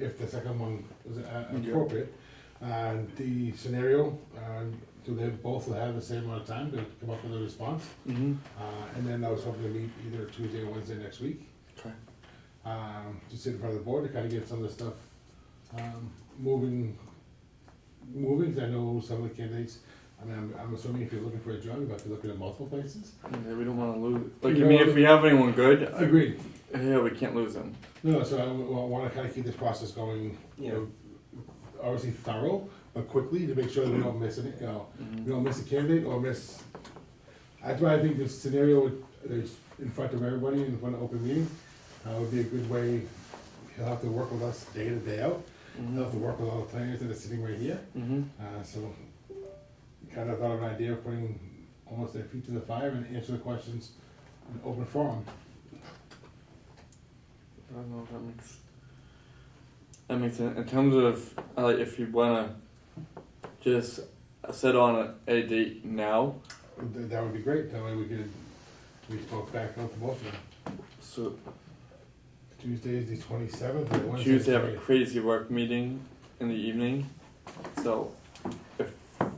if the second one was appropriate, the scenario, so they both will have the same amount of time to come up with a response. Mm-hmm. And then I was hoping to meet either Tuesday or Wednesday next week. Okay. To sit in front of the board to kind of get some of the stuff moving, because I know some of the candidates, I mean, I'm assuming if you're looking for a job, you have to look at multiple places. Yeah, we don't want to lose. Like, I mean, if we have anyone good, Agreed. yeah, we can't lose them. No, so I want to kind of keep this process going, you know, obviously thorough, but quickly to make sure that we don't miss it, we don't miss a candidate or miss. That's why I think this scenario is in front of everybody, in front of open meeting, would be a good way. He'll have to work with us day in and day out. He'll have to work with all the planners that are sitting right here. Mm-hmm. So kind of thought of an idea of putting almost their feet to the fire and answer the questions in open forum. I don't know if that makes sense. In terms of if you wanna just set on a date now, That would be great. That way we spoke back out to both of them. so Tuesday is the 27th. and Wednesday Tuesday is I have a crazy work meeting in the evening, so if I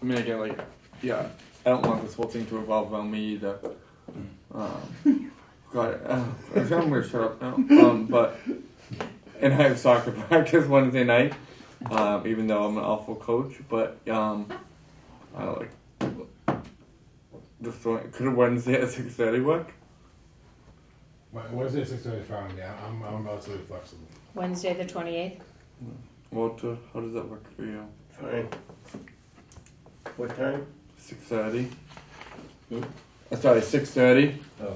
mean again, like, yeah, I don't want this whole thing to revolve around me either. God, I'm gonna shut up now. But and I have soccer practice Wednesday night, even though I'm an awful coach. But I don't like just could Wednesday at 6:30 work? Wednesday 6:30 is fine. Yeah, I'm relatively flexible. Wednesday, the 28th? Walter, how does that work for you? Fine. What time? 6:30. Sorry, 6:30. Oh.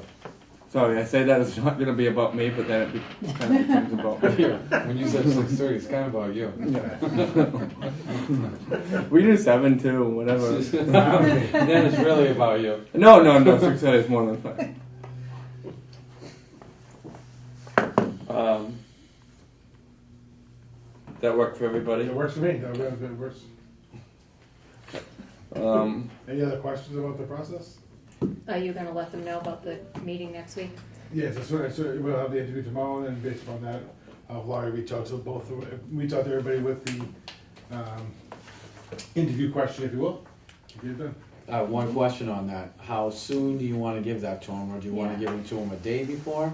Sorry, I say that it's not gonna be about me, but then it kind of becomes about me. When you said 6:30, it's kind of about you. We do 7 too, whatever. Then it's really about you. No, 6:30 is more than fine. That worked for everybody. It works for me. That works. Any other questions about the process? Are you gonna let them know about the meeting next week? Yes, so we'll have the interview tomorrow, and based upon that, Laurie reach out to everybody with the interview question, if you will. Get it done. One question on that. How soon do you want to give that to them, or do you want to give them to them a day before?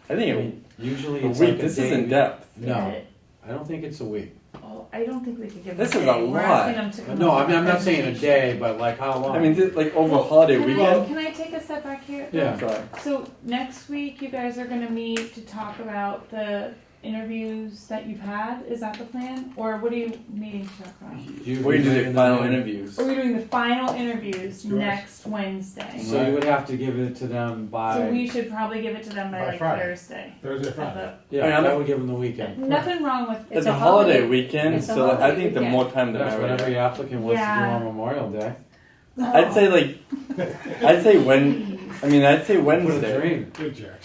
I think Usually a it's week. like a This day. is in depth. No, I don't think it's a week. Oh, I don't think we could give This them is a a day. We're lot. asking them to come No, up I mean, I'm with not saying a presentation. day, but like how long? I mean, like over holiday weekend. Can I take a step back here? Yeah. Sorry. So next week you guys are gonna meet to talk about the interviews that you've had. Is that the plan? Or what are you meeting to talk about? You We do the bring final them in. interviews. Are we doing the final interviews Correct. next Wednesday? So you would have to give it to them So we by, should probably give it to them by By like Friday. Thursday. Thursday, At Friday. the- yeah, that would give them the weekend. Nothing wrong with It's a holiday weekend, It's a so I holiday think the weekend. more time the That's what merrier. every applicant wants to do Yeah. on Memorial Day. I'd say like, I'd say What a Wednesday. dream. Good, Jack.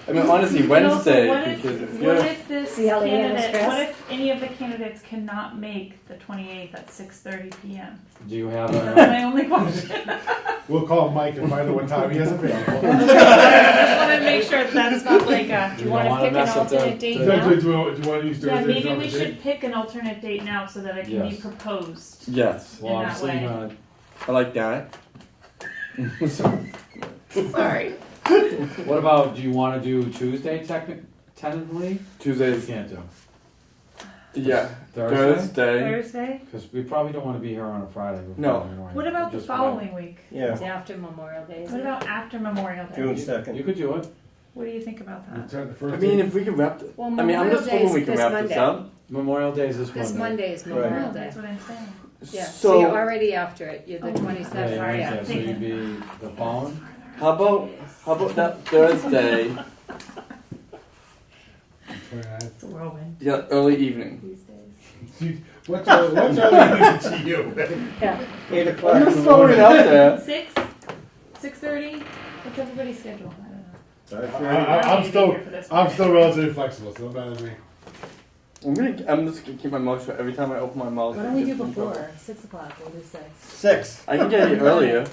I mean, honestly, And also, Wednesday, what if, because if what you're, if this See how they handle candidate, stress? what if any of the candidates cannot make the 28th at 6:30 p.m.? Do you have That's a, my only question. We'll call Mike and find out what time he has available. I just want to make sure that's not like a. Do We you wanna don't wanna pick an mess up the- alternate date the- now? Do you want to use Thursday? Yeah, maybe as we a should date? pick an alternate date now so that it can be Yes. proposed. yes, well, In that obviously, way. I like that. Sorry. what about, do you want to do Tuesday tentatively? You Tuesdays, can't do. Yeah, Thursday? Thursday? Because we probably don't want to be here on a Friday. We're No. probably annoying. What about the Just following week? It's Yeah, after Memorial Day, isn't What it? about after Memorial Day? June You 2nd. could do it. What do you think about You that? turn the first I mean, day- if we can wrap, Well, I mean, I'm Memorial just Day hoping is we can this wrap Monday. this up. Memorial Day is this This Monday is Right. Memorial No, Day. that's what I'm saying. Yeah, so So, you're already after it, you're the Oh. Yeah, 27th. Sorry, yeah, I'm so you'd thinking. be the following? how about that Thursday, 29th. It's a whirlwind yeah, early evening? these days. See, what's early to you? Yeah, 8 o'clock. I'm in just the throwing it morning. out there. 6:30? What's everybody's schedule? I don't know. I'm Maybe still, here for this I'm one. still relatively flexible, so don't matter to me. I'm just gonna keep my mouth shut every time I open my mouth. What don't we do It gets me in trouble. before? 6 o'clock, we'll do 6. 6. I can get here earlier.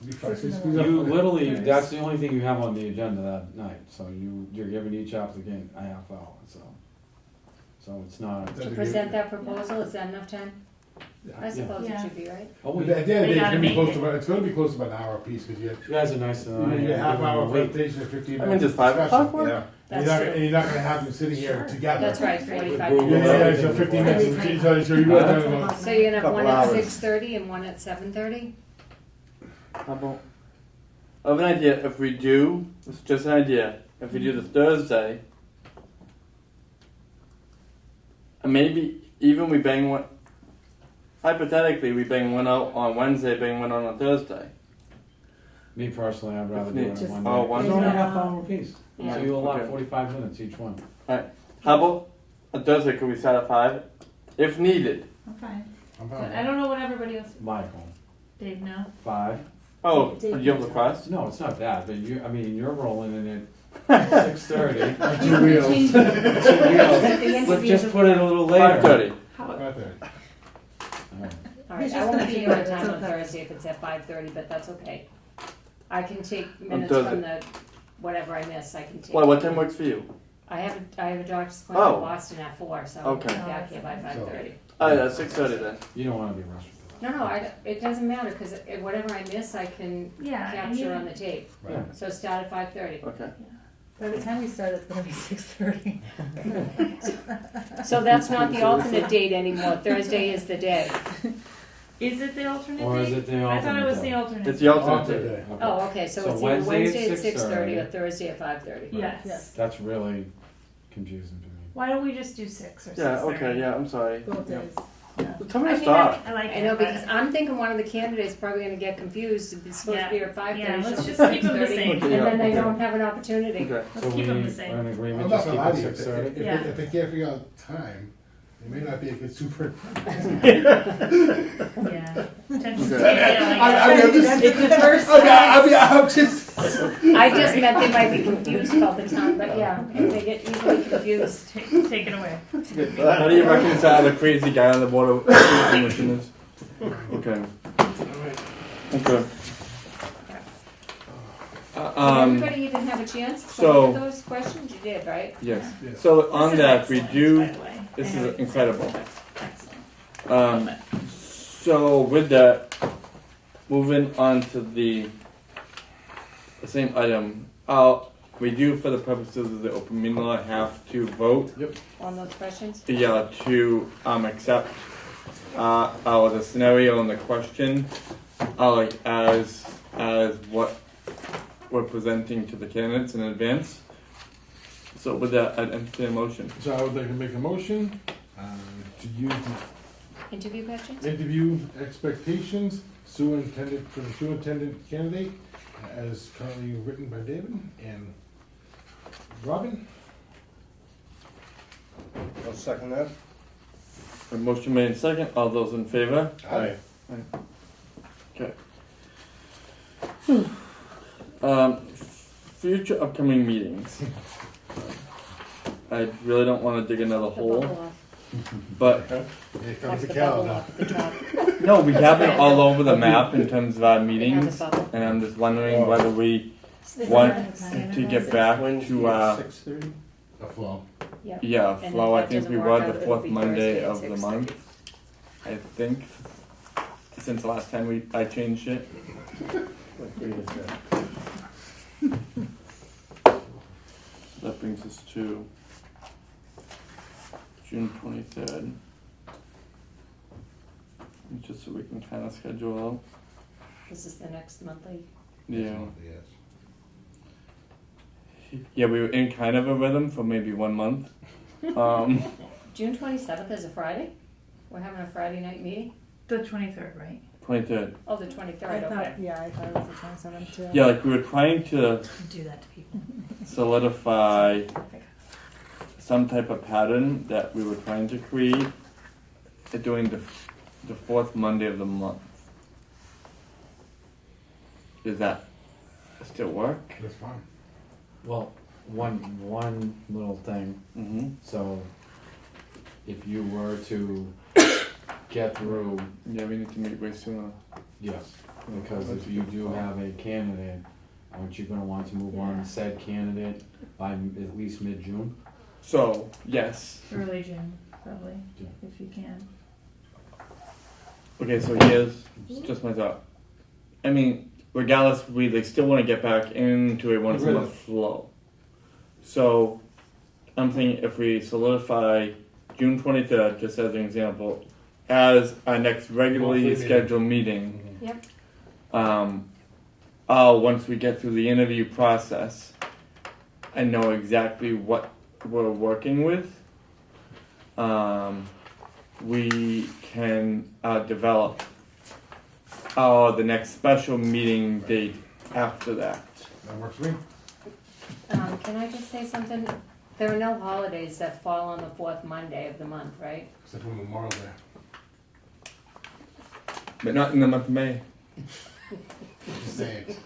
Be flexible. You Squeeze up You for it. literally, that's the only thing you have on the agenda that night, so you're giving each applicant a half hour, so it's not. to present that proposal, is that enough time? I suppose it Yeah. should be, right? Oh, At we- the end of the day, They it's gotta gonna be make close it. to about, it's gonna be close to about an hour apiece, because you you guys are nice tonight. get a half hour Wait. presentation and 15 I minutes. mean, does 5 o'clock work? Yeah. That's And true. you're not gonna have them sitting here Sure. together. That's right, 45 Google Yeah, minutes. yeah, so 15 Every minutes, time. so you really kind of. So you're gonna have Couple one at hours. 6:30 and one at 7:30? How about? I have an idea. If we do, it's just an idea. If we do the Thursday, and maybe even we bang one. Hypothetically, we bang one out on Wednesday, bang one out on Thursday. Me personally, I'd rather do it Just- in one day. oh, one It's only a day. half hour apiece, Yeah. so you allot Okay. 45 minutes each one. How about a Thursday? Could we start at 5, if needed? I'm fine. I'm But fine. I don't know what everybody else, Michael, Dave, no? 5? Oh, Dave- do you have a request? No, it's not that, but you're rolling in at 6:30. Two wheels. Let's just put it a little later. 5:30. How, Right there. Alright. All right, He's I just won't gonna be do here on it, time it's on okay. Thursday if it's at 5:30, but that's okay. I can take minutes Thursday. from the, whatever I miss, I can take. Why? What time works for you? I have a doctor's appointment Oh. in Boston at 4, so I'll Okay. be back here by 5:30. Oh, yeah, 6:30 then. You don't want to be rushed for that. No, it doesn't matter, because whatever I miss, I can yeah, and capture you, on the tape. Right. So start at 5:30. Okay. By the time we start, it's gonna be 6:30. So that's not the alternate date anymore, Thursday is the day. is it the alternate Or is date? it the I thought it was alternate the alternate. It's the alternate Alternate day. day. Okay. Oh, okay, so So it's either Wednesday at Wednesday at 6:30 or 6:30. Thursday at 5:30. Yes. Yes. That's really confusing to me. Why don't we just do 6 or 6:30? Yeah. Okay. Yeah. I'm sorry. Both Yeah. days. Yeah. Tell me I to think stop. I like I it. know, but- because I'm thinking one of the candidates is probably gonna get confused, it's supposed to be at 5:30. Yeah, let's should just be keep them the 6:30, same. Okay, And then they okay. don't have an opportunity. Okay. Let's So keep we them the are same. in I'm agreement, not just gonna keep lie it to you, 6:30? Yeah. if they can't figure out time, it may not be a good super. Yeah. Attention to Okay. detail, I'm just. It's the first I'm just. I just meant they might be confused about the time, but yeah, if they get easily confused. Take it away. How do you reconcile the crazy guy on the board of commissioners? Okay. Okay. Did Um. everybody even have a chance to so- look at those questions? You did, right? Yes. Yeah. So on This is that we excellent, do. by the way. This I is know it's incredible. excellent. So with that, moving on to the same item, we do for the purposes of the open meeting law have to vote, On those questions? yeah, to accept the scenario and the question, like as what we're presenting to the candidates in advance. So with that, I'd entertain a motion. So I would like to make a motion to use Interview questions? the interview expectations superintendent for the superintendent candidate as currently written by David and Robin. I'll second that. A motion made in second. All those in favor? Aye. Okay. Future upcoming meetings. I really don't want to dig another The hole, bubble off. but Here That's comes the the bubble calendar. off at the top. no, we have it all over the map in terms of our It has meetings, a bubble. and I'm just wondering whether we Is want there a to get back Wednesday to at 6:30. A flow. Yep. yeah, And flow. if I that think doesn't we work were out, the it'll fourth be Monday Thursday at of the 6:30. month. I think since the last time I changed it. What date is that? That brings us to June 23rd. Just so we can kind of schedule out. This is the next monthly. Yeah. Yes. Yeah, we were in kind of a rhythm for maybe 1 month. Um, June 27th is a Friday? We're having a Friday night meeting? The 23rd, right? 23rd. Oh, the I 23rd, thought, okay. yeah, I thought it was the 27th too. Yeah, like we were trying to Do that to people. solidify some type of pattern that we were trying to create during the fourth Monday of the month. Does that still work? That's fine. Well, one little thing, Mm-hmm. so if you were to get through, Yeah, we need to meet way sooner. yes, because if you do have a candidate, aren't you gonna want to move on Yeah. said candidate by at least mid-June? So, yes. Early June, probably, Yeah. if you can. Okay, so here's just my thought. I mean, regardless, we like still want to get back into a once a month flow. So, I'm thinking if we solidify June 23rd, just as an example, as our next regularly Monthly meeting. scheduled meeting. Yep. Once we get through the interview process, I know exactly what we're working with. We can develop the next special meeting date after that. That works for me. Can I just say something? There are no holidays that fall on the fourth Monday of the month, right? Except for Memorial Day. But not in the month of May. Just saying.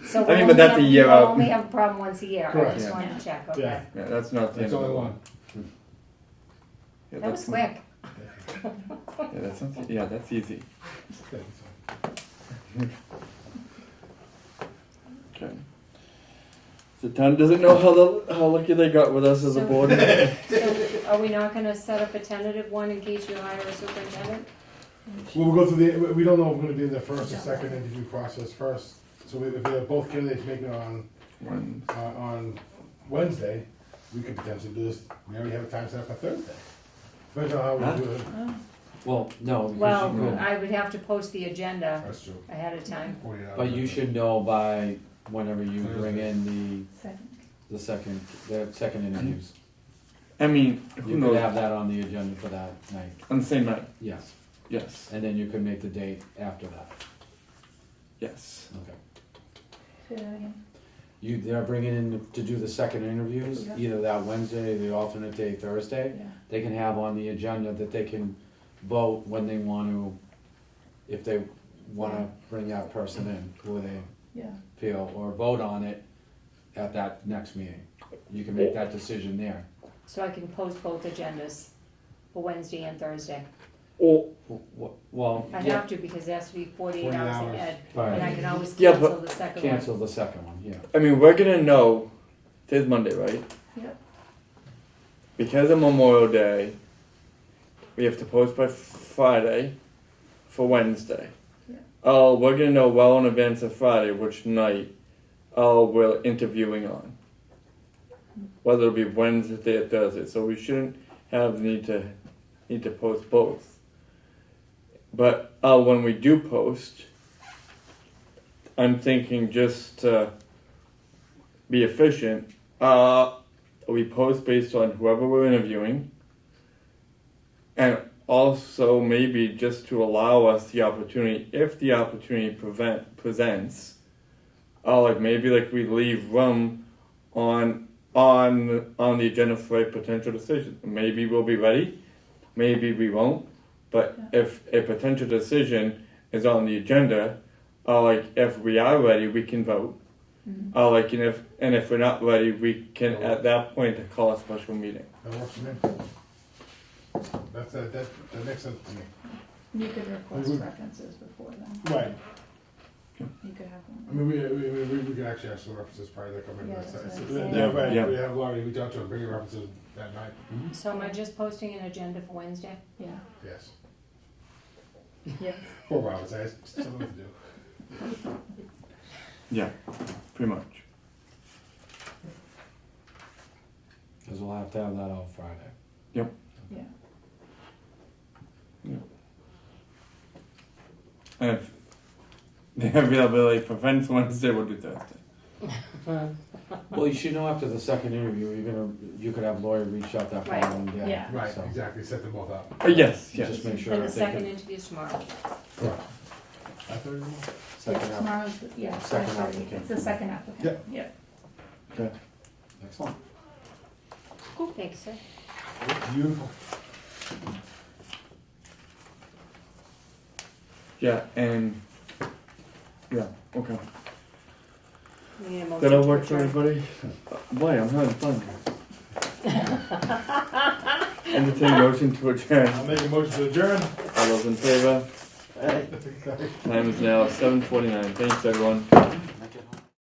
So I mean, but that's a year we'll out. only have a problem once a year. I Correct. just Yeah. wanted to check, okay? Yeah. Yeah, that's not the That's end of only the one. Yeah, That was that's quick. Yeah, that's not, yeah, that's easy. Okay. The town doesn't know how lucky they got with us as a So- board. So are we not gonna set up a tentative one in case you hire a superintendent? Well, we'll go through we don't know if we're gonna do the first or second interview process first. So if we have both candidates making it on Wednesday, we could potentially do this, we already have a time set up for Thursday. Depends on how we do it. Well, no, because Well, you could, I would have to post the agenda That's true. ahead of time. 48 hours. but you should know by whenever you bring in Second. the second interviews. I mean, who You could knows? have that on the agenda for that night, On the same night. yes, Yes. and then you could make the date after that, Yes. okay. Say that again. They're bringing in to do the second interviews, Yeah. either that Wednesday, the alternate day Thursday. Yeah. They can have on the agenda that they can vote when they want to, if they wanna bring that person in, who they Yeah. feel, or vote on it at that next meeting. You can make that decision there. So I can post both agendas for Wednesday and Thursday. Or Well, I yeah, have to because it has to be 48 48 hours hours. ahead. And I right, can always Yeah, cancel but- the second one. cancel the second one, yeah. I mean, we're gonna know. Today's Monday, right? Yep. Because of Memorial Day, we have to post by Friday for Wednesday. Yeah. Oh, we're gonna know well in advance of Friday which night we're interviewing on. Whether it'll be Wednesday or Thursday. So we shouldn't have need to post both. But when we do post, I'm thinking just to be efficient, we post based on whoever we're interviewing, and also maybe just to allow us the opportunity, if the opportunity presents, like maybe like we leave room on the agenda for a potential decision. Maybe we'll be ready, maybe we won't. But if a potential decision is on the agenda, like if we are ready, we can vote. Mhm. Like and if we're not ready, we can at that point call a special meeting. That works for me. That makes sense to me. You could request Mhm. references before then. Right. You could have I one. mean, we could actually ask some references prior to coming. Yeah, Yeah, that's what I'm yeah, saying. right. Yeah. We have already reached out to them, bringing references that night. So am I just posting an agenda for Wednesday? Yeah. Yes. Yes. For Robert says, something to do. Yeah, pretty much. Cause we'll have to have that out Friday. Yeah. And if the availability for fence Wednesday, we'll do Thursday. Well, you should know after the second interview, you could have Lori reach out that Right. following day. Yeah. Right, So, exactly, set them both up. Yes, just make sure And the that they second can, interview's tomorrow. Correct. I thought you second Yeah, out. tomorrow's, yeah, Second 5:30. applicant. It's the second applicant, yeah. Excellent. Cool, thanks, sir. Beautiful. yeah, and yeah, okay. We need a motion That'll to work for adjourn. everybody. Boy, I'm having fun. Entertain a motion to adjourn. I'll make a motion to adjourn. All those in favor? Hey. Time is now 7:49. Thanks, everyone.